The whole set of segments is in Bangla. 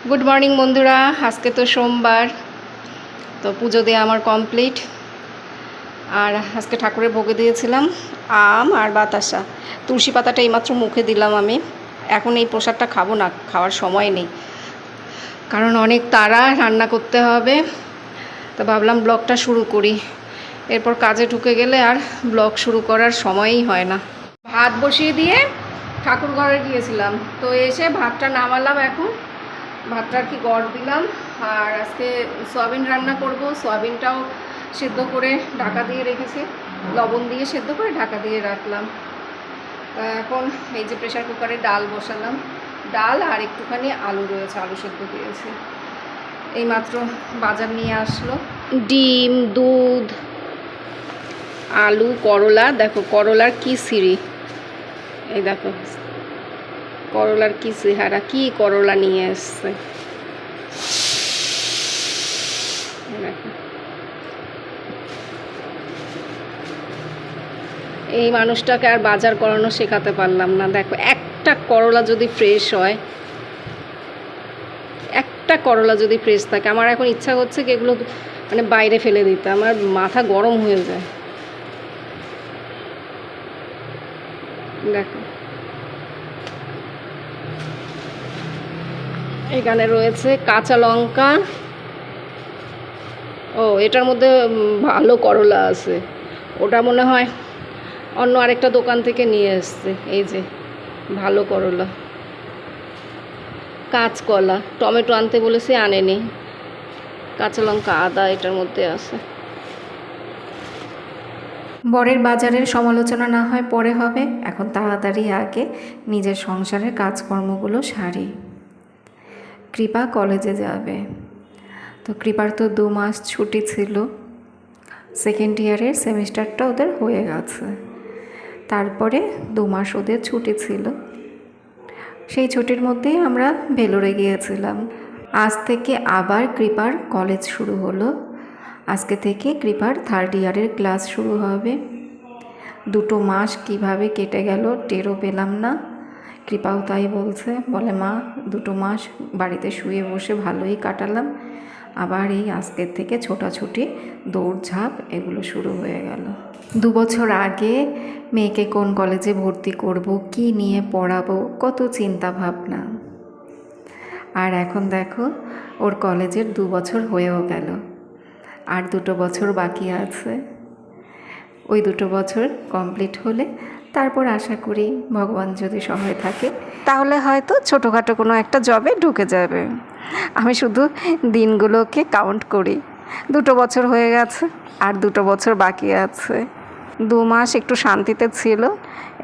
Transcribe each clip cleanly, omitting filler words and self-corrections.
গুড মর্নিং বন্ধুরা, আজকে তো সোমবার, তো পুজো দিয়ে আমার কমপ্লিট। আর আজকে ঠাকুরের ভোগে দিয়েছিলাম আম আর বাতাসা। তুলসী পাতাটা এইমাত্র মুখে দিলাম আমি। এখন এই প্রসাদটা খাবো না, খাওয়ার সময় নেই, কারণ অনেক তাড়া, রান্না করতে হবে। তো ভাবলাম ব্লগটা শুরু করি, এরপর কাজে ঢুকে গেলে আর ব্লগ শুরু করার সময়ই হয় না। ভাত বসিয়ে দিয়ে ঠাকুর ঘরে গিয়েছিলাম, তো এসে ভাতটা নামালাম। এখন ভাতটা আর কি গড় দিলাম। আর আজকে সয়াবিন রান্না করব। সয়াবিনটাও সেদ্ধ করে ঢাকা দিয়ে রেখেছি, লবণ দিয়ে সেদ্ধ করে ঢাকা দিয়ে রাখলাম। এখন এই যে প্রেশার কুকারে ডাল বসালাম, ডাল আর একটুখানি আলু রয়েছে, আলু সেদ্ধ দিয়েছি। এইমাত্র বাজার নিয়ে আসলো, ডিম, দুধ, আলু, করলা। দেখো করলার কি সিঁড়ি, এই দেখো করলার কি চেহারা, কি করলা নিয়ে এসছে। এই মানুষটাকে আর বাজার করানো শেখাতে পারলাম না। দেখো একটা করলা যদি ফ্রেশ হয়, একটা করলা যদি ফ্রেশ থাকে, আমার এখন ইচ্ছা করছে কি এগুলো মানে বাইরে ফেলে দিতে, আমার মাথা গরম হয়ে যায়। দেখো এখানে রয়েছে কাঁচা লঙ্কা। ও, এটার মধ্যে ভালো করলা আছে, ওটা মনে হয় অন্য আরেকটা দোকান থেকে নিয়ে এসছে। এই যে ভালো করলা, কাঁচকলা, টমেটো আনতে বলেছে, আনেনি। কাঁচা লঙ্কা, আদা এটার মধ্যে আছে। বরের বাজারের সমালোচনা না হয় পরে হবে, এখন তাড়াতাড়ি আগে নিজের সংসারের কাজকর্মগুলো সারি। কৃপা কলেজে যাবে, তো কৃপার তো 2 মাস ছুটি ছিল, সেকেন্ড ইয়ারের সেমিস্টারটা ওদের হয়ে গেছে। তারপরে 2 মাস ওদের ছুটি ছিল, সেই ছুটির মধ্যেই আমরা ভেলোরে গিয়েছিলাম। আজ থেকে আবার কৃপার কলেজ শুরু হলো। আজকে থেকে কৃপার 3rd ইয়ারের ক্লাস শুরু হবে। 2 মাস কিভাবে কেটে গেল টেরও পেলাম না। কৃপাও তাই বলছে, বলে মা 2 মাস বাড়িতে শুয়ে বসে ভালোই কাটালাম, আবার এই আজকের থেকে ছোটাছুটি, দৌড়ঝাঁপ এগুলো শুরু হয়ে গেল। 2 বছর আগে মেয়েকে কোন কলেজে ভর্তি করব, কি নিয়ে পড়াবো, কত চিন্তা ভাবনা। আর এখন দেখো ওর কলেজের 2 বছর হয়েও গেল, আর 2 বছর বাকি আছে। ওই 2 বছর কমপ্লিট হলে তারপর আশা করি ভগবান যদি সহায় থাকে তাহলে হয়তো ছোটোখাটো কোনো একটা জবে ঢুকে যাবে। আমি শুধু দিনগুলোকে কাউন্ট করি। 2 বছর হয়ে গেছে, আর 2 বছর বাকি আছে। 2 মাস একটু শান্তিতে ছিল,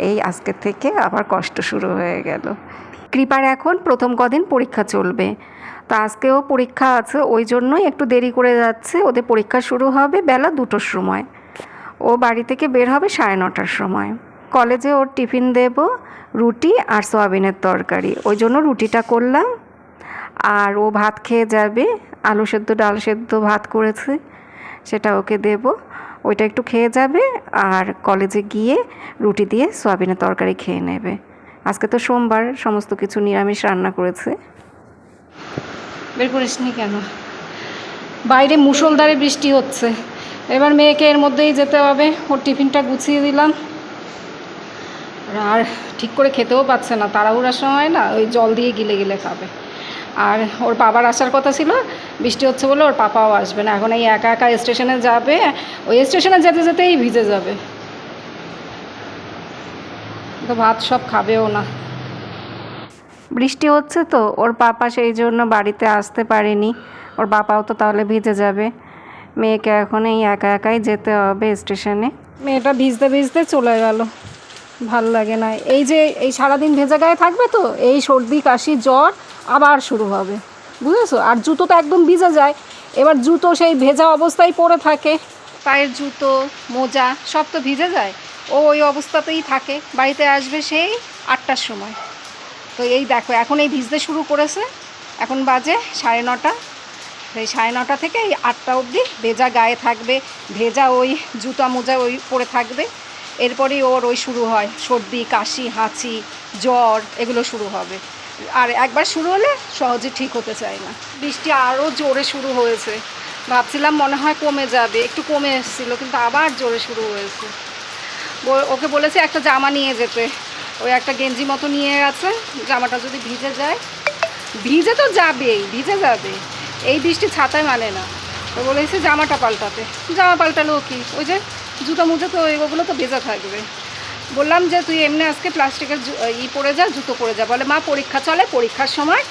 এই আজকের থেকে আবার কষ্ট শুরু হয়ে গেল। কৃপার এখন প্রথম কদিন পরীক্ষা চলবে, তো আজকেও পরীক্ষা আছে, ওই জন্যই একটু দেরি করে যাচ্ছে। ওদের পরীক্ষা শুরু হবে বেলা 2টোর সময়, ও বাড়ি থেকে বের হবে 9:30টার সময়। কলেজে ওর টিফিন দেব, রুটি আর সয়াবিনের তরকারি, ওই জন্য রুটিটা করলাম। আর ও ভাত খেয়ে যাবে, আলু সেদ্ধ, ডাল সেদ্ধ ভাত করেছে, সেটা ওকে দেব, ওইটা একটু খেয়ে যাবে। আর কলেজে গিয়ে রুটি দিয়ে সয়াবিনের তরকারি খেয়ে নেবে। আজকে তো সোমবার, সমস্ত কিছু নিরামিষ রান্না করেছে। বের করিসনি কেন? বাইরে মুষলধারে বৃষ্টি হচ্ছে, এবার মেয়েকে এর মধ্যেই যেতে হবে। ওর টিফিনটা গুছিয়ে দিলাম, আর ঠিক করে খেতেও পাচ্ছে না, তাড়াহুড়ার সময় না ওই জল দিয়ে গিলে গিলে খাবে। আর ওর বাবার আসার কথা ছিল, বৃষ্টি হচ্ছে বলে ওর পাপাও আসবে না। এখন এই একা একা স্টেশনে যাবে, ওই স্টেশনে যেতে যেতেই ভিজে যাবে, তো ভাত সব খাবেও না। বৃষ্টি হচ্ছে তো ওর পাপা সেই জন্য বাড়িতে আসতে পারেনি, ওর বাবাও তো তাহলে ভিজে যাবে। মেয়েকে এখন এই একা একাই যেতে হবে স্টেশনে। মেয়েটা ভিজতে ভিজতে চলে গেল, ভাল লাগে না। এই যে এই সারাদিন ভেজা গায়ে থাকবে, তো এই সর্দি, কাশি, জ্বর আবার শুরু হবে, বুঝেছো? আর জুতো তো একদম ভিজে যায়, এবার জুতো সেই ভেজা অবস্থায় পরে থাকে, পায়ের জুতো, মোজা সব তো ভিজে যায়, ও ওই অবস্থাতেই থাকে। বাড়িতে আসবে সেই 8টার সময়, তো এই দেখো এখন এই ভিজতে শুরু করেছে, এখন বাজে 9:30। এই 9:30 থেকে এই 8টা অবধি ভেজা গায়ে থাকবে, ভেজা ওই জুতা মোজা ওই পরে থাকবে। এরপরেই ওর ওই শুরু হয় সর্দি, কাশি, হাঁচি, জ্বর, এগুলো শুরু হবে। আর একবার শুরু হলে সহজে ঠিক হতে চায় না। বৃষ্টি আরও জোরে শুরু হয়েছে, ভাবছিলাম মনে হয় কমে যাবে, একটু কমে এসেছিলো কিন্তু আবার জোরে শুরু হয়েছে। ওকে বলেছে একটা জামা নিয়ে যেতে, ওই একটা গেঞ্জি মতো নিয়ে গেছে, জামাটা যদি ভিজে যায়, ভিজে তো যাবেই, ভিজে যাবে, এই বৃষ্টি ছাতায় মানে না। তো বলেছে জামাটা পাল্টাতে, জামা পাল্টালেও কি, ওই যে জুতো মুজো তো ওগুলো তো ভেজা থাকবে। বললাম যে তুই এমনি আজকে প্লাস্টিকের পরে যা, জুতো পরে যা। বলে মা পরীক্ষা চলে, পরীক্ষার সময়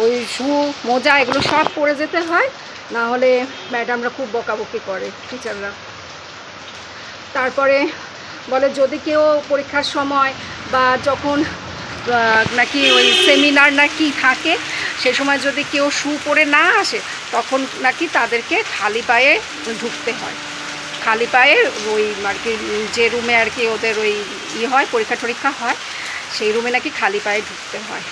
ওই শু মোজা এগুলো সব পরে যেতে হয়, না হলে ম্যাডামরা খুব বকাবকি করে, টিচাররা। তারপরে বলে যদি কেউ পরীক্ষার সময় বা যখন নাকি ওই সেমিনার নাকি থাকে, সে সময় যদি কেউ শু পরে না আসে, তখন নাকি তাদেরকে খালি পায়ে ঢুকতে হয়। খালি পায়ে ওই আর কি যে রুমে আর কি ওদের ওই হয়, পরীক্ষা টরীক্ষা হয়, সেই রুমে নাকি খালি পায়ে ঢুকতে হয়।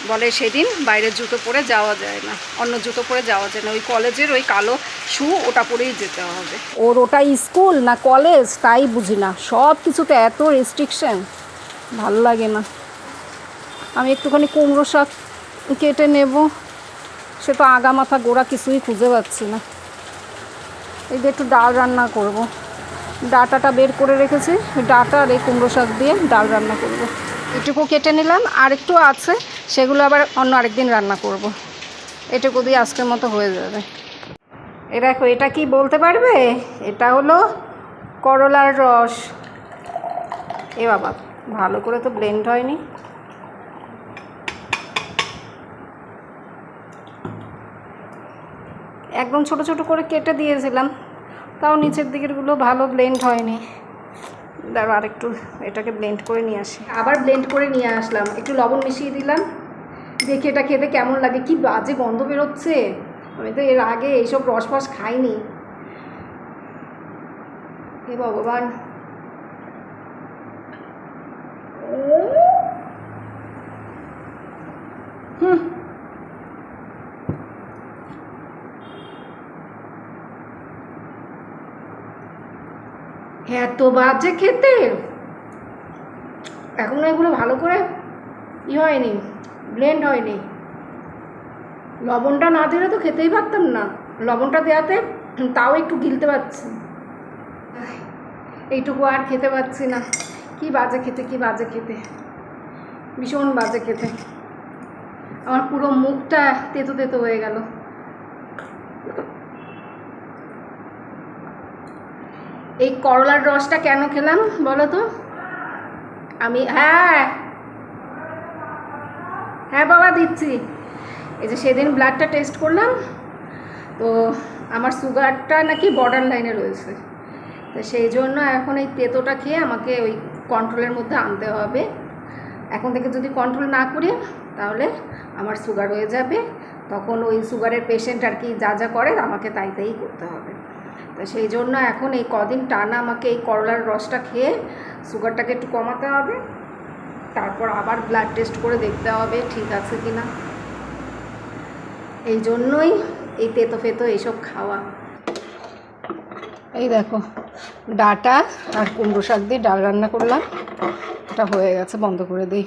বলে সেদিন বাইরের জুতো পরে যাওয়া যায় না, অন্য জুতো পরে যাওয়া যায় না, ওই কলেজের ওই কালো শু ওটা পরেই যেতে হবে। ওর ওটা স্কুল না কলেজ তাই বুঝি না, সব কিছুতে এত রেস্ট্রিকশন, ভালো লাগে না। আমি একটুখানি কুমড়ো শাক কেটে নেব, সে তো আগা মাথা গোড়া কিছুই খুঁজে পাচ্ছি না। এই দিয়ে একটু ডাল রান্না করব, ডাটাটা বের করে রেখেছি, ডাটা আর এই কুমড়ো শাক দিয়ে ডাল রান্না করব। এটুকু কেটে নিলাম, আর একটু আছে, সেগুলো আবার অন্য আরেকদিন রান্না করব। এটুকু দিয়ে আজকের মতো হয়ে যাবে। এ দেখো, এটা কি বলতে পারবে? এটা হলো করলার রস। এ বাবা, ভালো করে তো ব্লেন্ড হয়নি। একদম ছোট ছোট করে কেটে দিয়েছিলাম, তাও নিচের দিকেরগুলো ভালো ব্লেন্ড হয়নি। দাঁড়ো আরেকটু এটাকে ব্লেন্ড করে নিয়ে আসি। আবার ব্লেন্ড করে নিয়ে আসলাম, একটু লবণ মিশিয়ে দিলাম, দেখি এটা খেতে কেমন লাগে। কি বাজে গন্ধ বেরোচ্ছে, আমি তো এর আগে এইসব রস ফস খাইনি। হে ভগবান, এত বাজে খেতে। এখনো এগুলো ভালো করে হয়নি, ব্লেন্ড হয়নি। লবণটা না দিলে তো খেতেই পারতাম না, লবণটা দেওয়াতে তাও একটু গিলতে পারছি, এইটুকু আর খেতে পারছি না। কি বাজে খেতে, কি বাজে খেতে, ভীষণ বাজে খেতে। আমার পুরো মুখটা তেতো তেতো হয়ে গেল। এই করলার রসটা কেন খেলাম বলো তো? আমি হ্যাঁ বাবা দিচ্ছি। এই যে সেদিন ব্লাডটা টেস্ট করলাম, তো আমার সুগারটা নাকি বর্ডার লাইনে রয়েছে, তো সেই জন্য এখন এই তেতোটা খেয়ে আমাকে ওই কন্ট্রোলের মধ্যে আনতে হবে। এখন থেকে যদি কন্ট্রোল না করি তাহলে আমার সুগার হয়ে যাবে, তখন ওই সুগারের পেশেন্ট আর কি যা যা করে আমাকে তাই তাই করতে হবে। তো সেই জন্য এখন এই কদিন টানা আমাকে এই করলার রসটা খেয়ে সুগারটাকে একটু কমাতে হবে, তারপর আবার ব্লাড টেস্ট করে দেখতে হবে ঠিক আছে কি না। এই জন্যই এই তেতো ফেতো এইসব খাওয়া। এই দেখো, ডাটা আর কুমড়ো শাক দিয়ে ডাল রান্না করলাম, এটা হয়ে গেছে, বন্ধ করে দিই।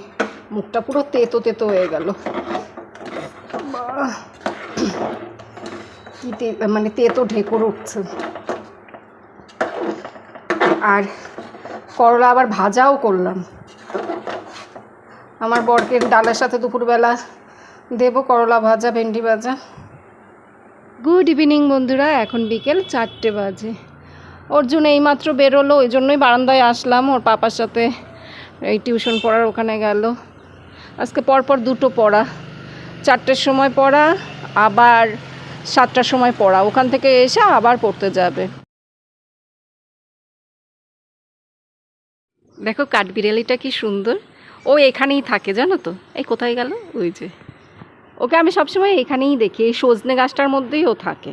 মুখটা পুরো তেতো তেতো হয়ে গেল, কি মানে তেতো ঢেকুর উঠছে। আর করলা আবার ভাজাও করলাম, আমার বরকে ডালের সাথে দুপুরবেলা দেবো করলা ভাজা, ভেন্ডি ভাজা। গুড ইভিনিং বন্ধুরা, এখন বিকেল 4টে বাজে। অর্জুন এইমাত্র বেরোলো, ওই জন্যই বারান্দায় আসলাম, ওর পাপার সাথে এই টিউশন পড়ার ওখানে গেল। আজকে পরপর দুটো পড়া, 4টের সময় পড়া আবার 7টার সময় পড়া, ওখান থেকে এসে আবার পড়তে যাবে। দেখো কাঠবিড়ালিটা কি সুন্দর, ও এখানেই থাকে জানো তো। এই কোথায় গেল, ওই যে, ওকে আমি সবসময় এখানেই দেখি, এই সজনে গাছটার মধ্যেই ও থাকে।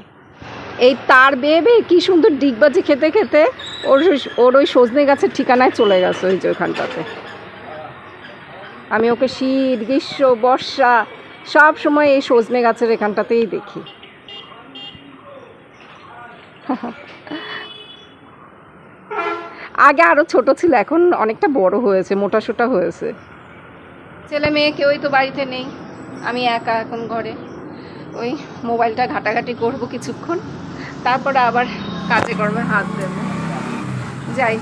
এই তার বেয়ে বেয়ে কী সুন্দর ডিগবাজি খেতে খেতে ওর ওই সজনে গাছের ঠিকানায় চলে গেছে, ওই যে ওখানটাতে। আমি ওকে শীত গ্রীষ্ম বর্ষা সব সময় এই সজনে গাছের এখানটাতেই দেখি। আগে আরও ছোট ছিল, এখন অনেকটা বড় হয়েছে, মোটা সোটা হয়েছে। ছেলে মেয়ে কেউই তো বাড়িতে নেই, আমি একা এখন ঘরে, ওই মোবাইলটা ঘাটাঘাটি করব কিছুক্ষণ, তারপরে আবার কাজে কর্মে হাত দেবো। যাই,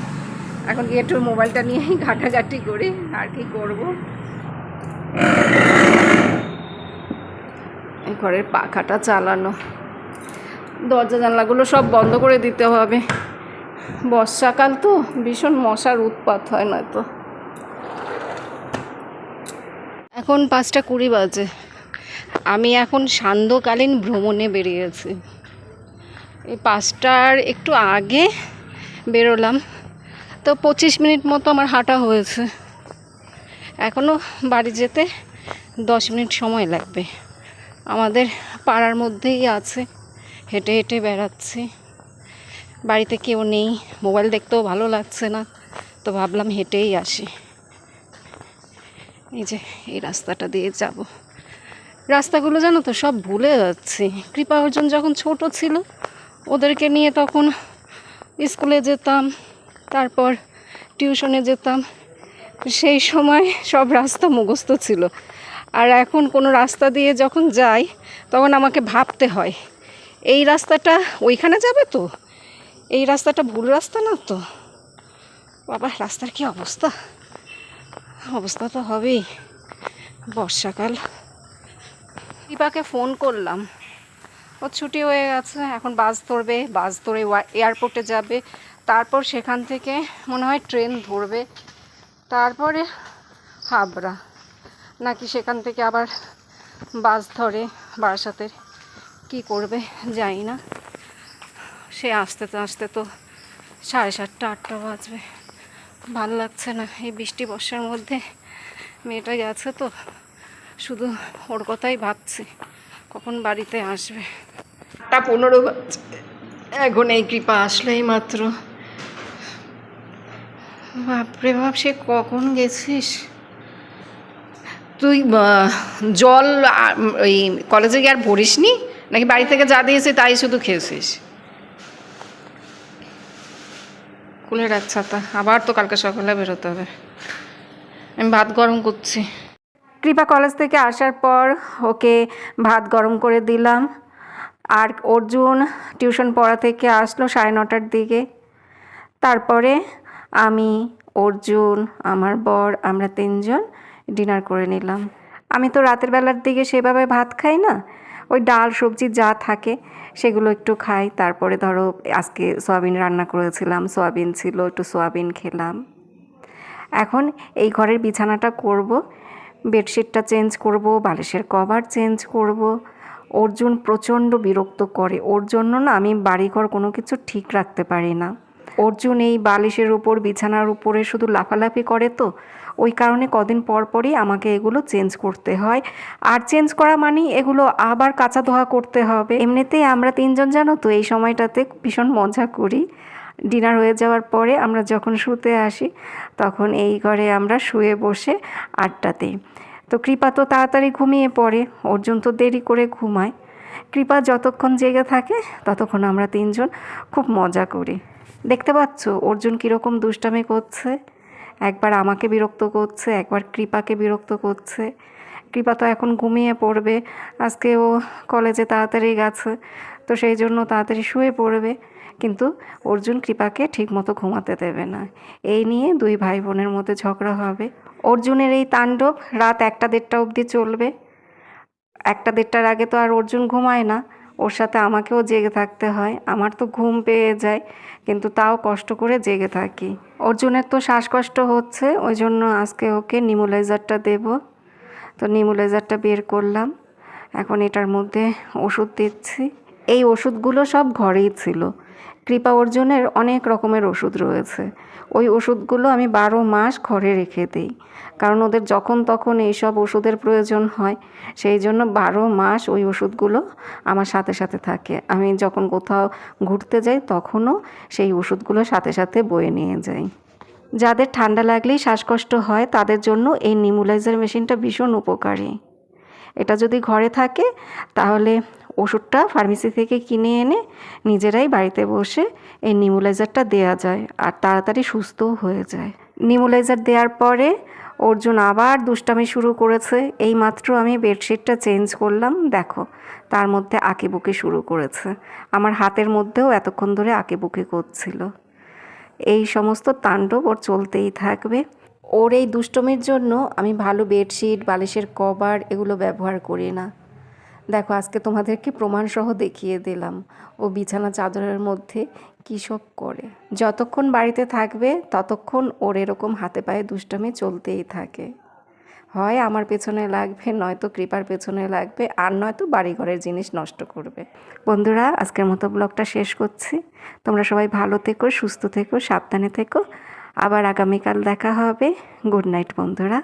এখন গিয়ে একটু মোবাইলটা নিয়েই ঘাটাঘাটি করি, আর কি করব। ঘরের পাখাটা চালানো, দরজা জানলাগুলো সব বন্ধ করে দিতে হবে। বর্ষাকাল তো ভীষণ মশার উৎপাত হয়, না তো। এখন 5:20 বাজে। আমি এখন সান্ধ্যকালীন ভ্রমণে বেরিয়েছি। এই 5টার একটু আগে বেরোলাম, তো 25 মিনিট মতো আমার হাঁটা হয়েছে। এখনও বাড়ি যেতে 10 মিনিট সময় লাগবে। আমাদের পাড়ার মধ্যেই আছে, হেঁটে হেঁটে বেড়াচ্ছি। বাড়িতে কেউ নেই, মোবাইল দেখতেও ভালো লাগছে না, তো ভাবলাম হেঁটেই আসি। এই যে এই রাস্তাটা দিয়ে যাব। রাস্তাগুলো জানো তো সব ভুলে যাচ্ছি। কৃপা অর্জন যখন ছোট ছিল, ওদেরকে নিয়ে তখন স্কুলে যেতাম, তারপর টিউশনে যেতাম, সেই সময় সব রাস্তা মুখস্থ ছিল। আর এখন কোনো রাস্তা দিয়ে যখন যাই, তখন আমাকে ভাবতে হয় এই রাস্তাটা ওইখানে যাবে তো, এই রাস্তাটা ভুল রাস্তা না তো। বাবা, রাস্তার কি অবস্থা! অবস্থা তো হবেই, বর্ষাকাল। দীপাকে ফোন করলাম, ও ছুটি হয়ে গেছে, এখন বাস ধরবে, বাস ধরে এয়ারপোর্টে যাবে, তারপর সেখান থেকে মনে হয় ট্রেন ধরবে, তারপরে হাবড়া, নাকি সেখান থেকে আবার বাস ধরে বারাসাতের, কি করবে জানি না। সে আসতে তো 7:30 8টা বাজবে। ভালো লাগছে না এই বৃষ্টি বর্ষার মধ্যে। মেয়েটা গেছে তো, শুধু ওর কথাই ভাবছি, কখন বাড়িতে আসবে। 8:15 বাজে, এখন এই কৃপা আসলেই মাত্র। বাপরে বাপ, সে কখন গেছিস তুই? জল ওই কলেজে গিয়ে আর ভরিস নি, নাকি বাড়ি থেকে যা দিয়েছে তাই শুধু খেয়েছিস? খুলে রাখ ছাতা, আবার তো কালকে সকালে বেরোতে হবে। আমি ভাত গরম করছি। কৃপা কলেজ থেকে আসার পর ওকে ভাত গরম করে দিলাম। আর অর্জুন টিউশন পড়া থেকে আসলো 9:30টার দিকে। তারপরে আমি, অর্জুন, আমার বর, আমরা 3জন ডিনার করে নিলাম। আমি তো রাতের বেলার দিকে সেভাবে ভাত খাই না, ওই ডাল সবজি যা থাকে সেগুলো একটু খাই। তারপরে ধরো আজকে সয়াবিন রান্না করেছিলাম, সয়াবিন ছিল, একটু সয়াবিন খেলাম। এখন এই ঘরের বিছানাটা করব, বেডশিটটা চেঞ্জ করব, বালিশের কভার চেঞ্জ করব। অর্জুন প্রচণ্ড বিরক্ত করে, ওর জন্য না আমি বাড়িঘর কোনো কিছু ঠিক রাখতে পারি না। অর্জুন এই বালিশের উপর, বিছানার উপরে শুধু লাফালাফি করে, তো ওই কারণে কদিন পর পরই আমাকে এগুলো চেঞ্জ করতে হয়। আর চেঞ্জ করা মানেই এগুলো আবার কাচা ধোয়া করতে হবে। এমনিতেই আমরা 3জন জানো তো এই সময়টাতে ভীষণ মজা করি। ডিনার হয়ে যাওয়ার পরে আমরা যখন শুতে আসি, তখন এই ঘরে আমরা শুয়ে বসে আড্ডা দিই। তো কৃপা তো তাড়াতাড়ি ঘুমিয়ে পড়ে, অর্জুন তো দেরি করে ঘুমায়। কৃপা যতক্ষণ জেগে থাকে ততক্ষণ আমরা 3জন খুব মজা করি। দেখতে পাচ্ছ অর্জুন কীরকম দুষ্টামি করছে, একবার আমাকে বিরক্ত করছে, একবার কৃপাকে বিরক্ত করছে। কৃপা তো এখন ঘুমিয়ে পড়বে, আজকে ও কলেজে তাড়াতাড়ি গেছে, তো সেই জন্য তাড়াতাড়ি শুয়ে পড়বে। কিন্তু অর্জুন কৃপাকে ঠিকমতো ঘুমাতে দেবে না, এই নিয়ে 2 ভাই বোনের মধ্যে ঝগড়া হবে। অর্জুনের এই তাণ্ডব রাত 1টা 1:30 অবধি চলবে। 1টা 1:30টার আগে তো আর অর্জুন ঘুমায় না, ওর সাথে আমাকেও জেগে থাকতে হয়। আমার তো ঘুম পেয়ে যায়, কিন্তু তাও কষ্ট করে জেগে থাকি। অর্জুনের তো শ্বাসকষ্ট হচ্ছে, ওই জন্য আজকে ওকে নিমুলাইজারটা দেব। তো নিমুলাইজারটা বের করলাম, এখন এটার মধ্যে ওষুধ দিচ্ছি। এই ওষুধগুলো সব ঘরেই ছিল। কৃপা অর্জুনের অনেক রকমের ওষুধ রয়েছে, ওই ওষুধগুলো আমি 12 মাস ঘরে রেখে দিই, কারণ ওদের যখন তখন এইসব ওষুধের প্রয়োজন হয়। সেই জন্য 12 মাস ওই ওষুধগুলো আমার সাথে সাথে থাকে। আমি যখন কোথাও ঘুরতে যাই তখনও সেই ওষুধগুলো সাথে সাথে বয়ে নিয়ে যাই। যাদের ঠান্ডা লাগলেই শ্বাসকষ্ট হয় তাদের জন্য এই নিমুলাইজার মেশিনটা ভীষণ উপকারী। এটা যদি ঘরে থাকে তাহলে ওষুধটা ফার্মেসি থেকে কিনে এনে নিজেরাই বাড়িতে বসে এই নিমুলাইজারটা দেওয়া যায়, আর তাড়াতাড়ি সুস্থও হয়ে যায়। নিমুলাইজার দেওয়ার পরে অর্জুন আবার দুষ্টামি শুরু করেছে। এইমাত্র আমি বেডশিটটা চেঞ্জ করলাম, দেখো তার মধ্যে আঁকিবুকি শুরু করেছে। আমার হাতের মধ্যেও এতক্ষণ ধরে আঁকিবুকি করছিল। এই সমস্ত তাণ্ডব ওর চলতেই থাকবে। ওর এই দুষ্টমির জন্য আমি ভালো বেডশিট, বালিশের কভার এগুলো ব্যবহার করি না। দেখো আজকে তোমাদেরকে প্রমাণসহ দেখিয়ে দিলাম ও বিছানা চাদরের মধ্যে কী সব করে। যতক্ষণ বাড়িতে থাকবে ততক্ষণ ওর এরকম হাতে পায়ে দুষ্টামি চলতেই থাকে। হয় আমার পেছনে লাগবে, নয়তো কৃপার পেছনে লাগবে, আর নয়তো বাড়িঘরের জিনিস নষ্ট করবে। বন্ধুরা, আজকের মতো ব্লগটা শেষ করছি। তোমরা সবাই ভালো থেকো, সুস্থ থেকো, সাবধানে থেকো। আবার আগামীকাল দেখা হবে। গুড নাইট বন্ধুরা।